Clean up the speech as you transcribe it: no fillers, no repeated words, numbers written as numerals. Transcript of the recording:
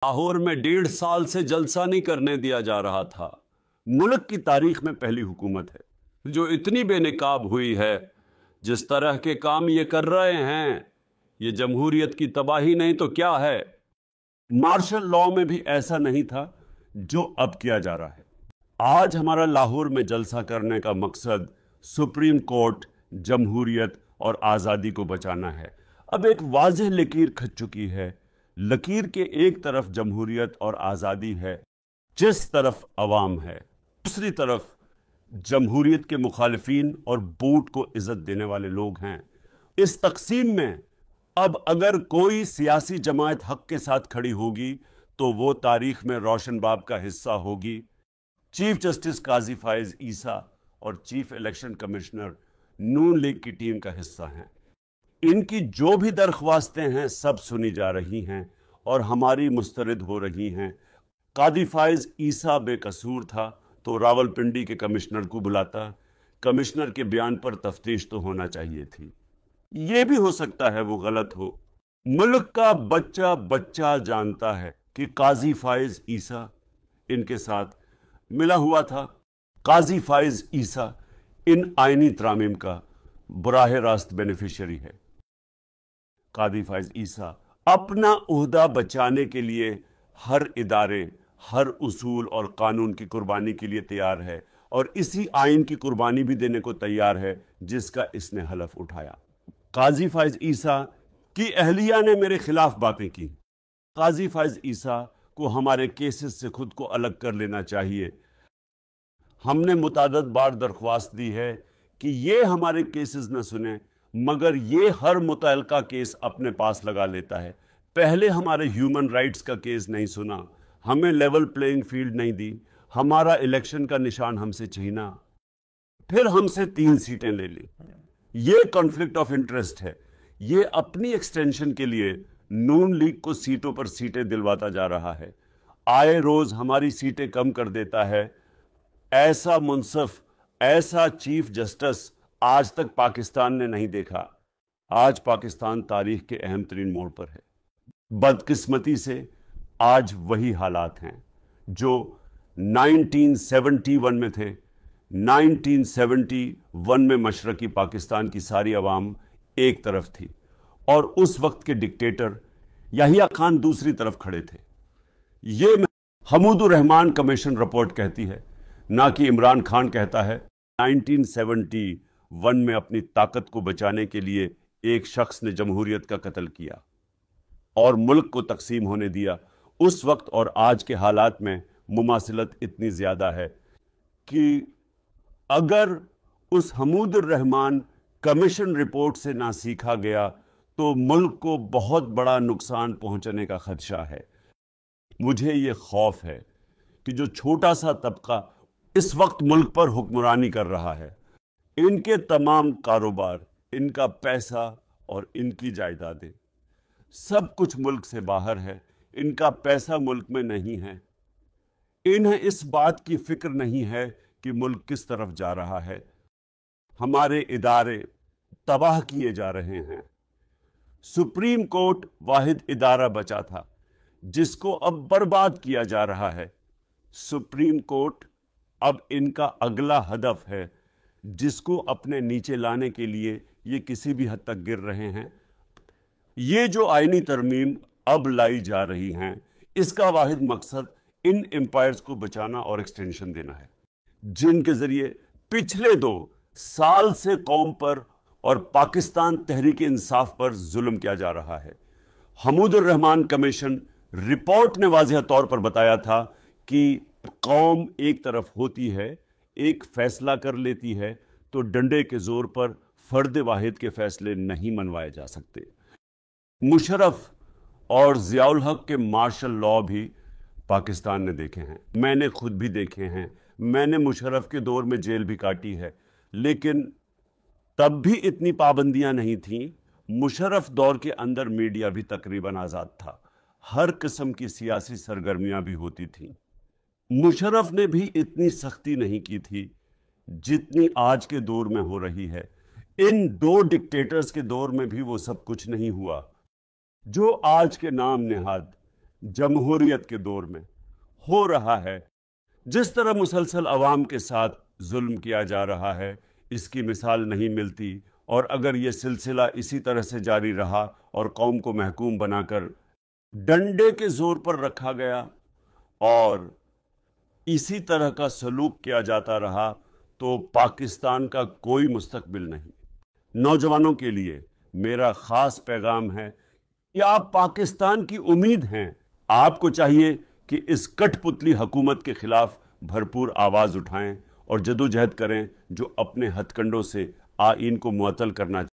लाहौर में 1.5 साल से जलसा नहीं करने दिया जा रहा था। मुल्क की तारीख में पहली हुकूमत है जो इतनी बेनकाब हुई है। जिस तरह के काम ये कर रहे हैं, ये जमहूरियत की तबाही नहीं तो क्या है। मार्शल लॉ में भी ऐसा नहीं था जो अब किया जा रहा है। आज हमारा लाहौर में जलसा करने का मकसद सुप्रीम कोर्ट, जमहूरियत और आज़ादी को बचाना है। अब एक वाज़ेह लकीर खच चुकी है। लकीर के एक तरफ जमहूरियत और आज़ादी है, जिस तरफ अवाम है, दूसरी तरफ जमहूरियत के मुखालिफिन और बूट को इज्जत देने वाले लोग हैं। इस तकसीम में अब अगर कोई सियासी जमात हक के साथ खड़ी होगी तो वो तारीख में रोशन बाब का हिस्सा होगी। चीफ जस्टिस काजी फाइज ईसा और चीफ इलेक्शन कमिश्नर नून लीग की टीम का हिस्सा हैं। इनकी जो भी दरख्वास्तें हैं सब सुनी जा रही हैं और हमारी मुस्तरद हो रही हैं। कादी फाइज ईसा बेकसूर था तो रावलपिंडी के कमिश्नर को बुलाता, कमिश्नर के बयान पर तफ्तीश तो होना चाहिए थी। ये भी हो सकता है वो गलत हो। मुल्क का बच्चा बच्चा जानता है कि काजी फाइज ईसा इनके साथ मिला हुआ था। काजी फाइज ईसा इन आईनी तरामीम का बराह रास्त बेनिफिशियरी है। कादी फाइज ईसा अपना ओहदा बचाने के लिए हर इदारे, हर उसूल और कानून की कुर्बानी के लिए तैयार है और इसी आइन की कुर्बानी भी देने को तैयार है जिसका इसने हलफ उठाया। काजी फाइज ईसा की अहलिया ने मेरे खिलाफ बातें की। काजी फाइज ईसा को हमारे केसेस से खुद को अलग कर लेना चाहिए। हमने मुतादद बार दरख्वास्त दी है कि ये हमारे केसेस न सुने, मगर ये हर मुतल्लका केस अपने पास लगा लेता है। पहले हमारे ह्यूमन राइट्स का केस नहीं सुना, हमें लेवल प्लेइंग फील्ड नहीं दी, हमारा इलेक्शन का निशान हमसे छीना, फिर हमसे 3 सीटें ले ली। ये कॉन्फ्लिक्ट ऑफ इंटरेस्ट है। ये अपनी एक्सटेंशन के लिए नून लीग को सीटों पर सीटें दिलवाता जा रहा है। आए रोज हमारी सीटें कम कर देता है। ऐसा मुनसफ, ऐसा चीफ जस्टिस आज तक पाकिस्तान ने नहीं देखा। आज पाकिस्तान तारीख के अहम तरीन मोड़ पर है। बदकिस्मती से आज वही हालात हैं जो 1971 में थे। 1971 में मशरकी पाकिस्तान की सारी अवाम एक तरफ थी और उस वक्त के डिक्टेटर याहिया खान दूसरी तरफ खड़े थे। ये हमूदुर रहमान कमीशन रिपोर्ट कहती है, ना कि इमरान खान कहता है। 1971 में अपनी ताकत को बचाने के लिए एक शख्स ने जमहूरियत का कत्ल किया और मुल्क को तकसीम होने दिया। उस वक्त और आज के हालात में मुमासिलत इतनी ज़्यादा है कि अगर उस हमूदुर रहमान कमीशन रिपोर्ट से ना सीखा गया तो मुल्क को बहुत बड़ा नुकसान पहुंचने का खदशा है। मुझे ये खौफ है कि जो छोटा सा तबका इस वक्त मुल्क पर हुक्मरानी कर रहा है, इनके तमाम कारोबार, इनका पैसा और इनकी जायदादें सब कुछ मुल्क से बाहर है। इनका पैसा मुल्क में नहीं है। इन्हें इस बात की फिक्र नहीं है कि मुल्क किस तरफ जा रहा है। हमारे इदारे तबाह किए जा रहे हैं। सुप्रीम कोर्ट वाहिद इदारा बचा था जिसको अब बर्बाद किया जा रहा है। सुप्रीम कोर्ट अब इनका अगला हदफ है जिसको अपने नीचे लाने के लिए ये किसी भी हद तक गिर रहे हैं। ये जो आईनी तरमीम अब लाई जा रही हैं, इसका वाहिद मकसद इन एम्पायर्स को बचाना और एक्सटेंशन देना है जिनके जरिए पिछले 2 साल से कौम पर और पाकिस्तान तहरीक इंसाफ पर जुल्म किया जा रहा है। हमूदुर रहमान कमीशन रिपोर्ट ने वाज़ेह तौर पर बताया था कि कौम एक तरफ होती है, एक फैसला कर लेती है तो डंडे के जोर पर फर्द वाहिद के फैसले नहीं मनवाए जा सकते। मुशर्रफ और ज़ियाउल हक के मार्शल लॉ भी पाकिस्तान ने देखे हैं, मैंने खुद भी देखे हैं। मैंने मुशर्रफ के दौर में जेल भी काटी है, लेकिन तब भी इतनी पाबंदियां नहीं थीं। मुशर्रफ दौर के अंदर मीडिया भी तकरीबन आज़ाद था, हर किस्म की सियासी सरगर्मियां भी होती थीं। मुशर्रफ ने भी इतनी सख्ती नहीं की थी जितनी आज के दौर में हो रही है। इन 2 डिक्टेटर्स के दौर में भी वो सब कुछ नहीं हुआ जो आज के नाम नेहाद जमहूरियत के दौर में हो रहा है। जिस तरह मुसलसल अवाम के साथ जुल्म किया जा रहा है, इसकी मिसाल नहीं मिलती। और अगर ये सिलसिला इसी तरह से जारी रहा और कौम को महकूम बनाकर डंडे के जोर पर रखा गया और इसी तरह का सलूक किया जाता रहा, तो पाकिस्तान का कोई मुस्तकबिल नहीं। नौजवानों के लिए मेरा ख़ास पैगाम है कि आप पाकिस्तान की उम्मीद हैं। आपको चाहिए कि इस कठपुतली हुकूमत के ख़िलाफ़ भरपूर आवाज़ उठाएं और जदोजहद करें, जो अपने हथकंडों से आइन को मुअत्तल करना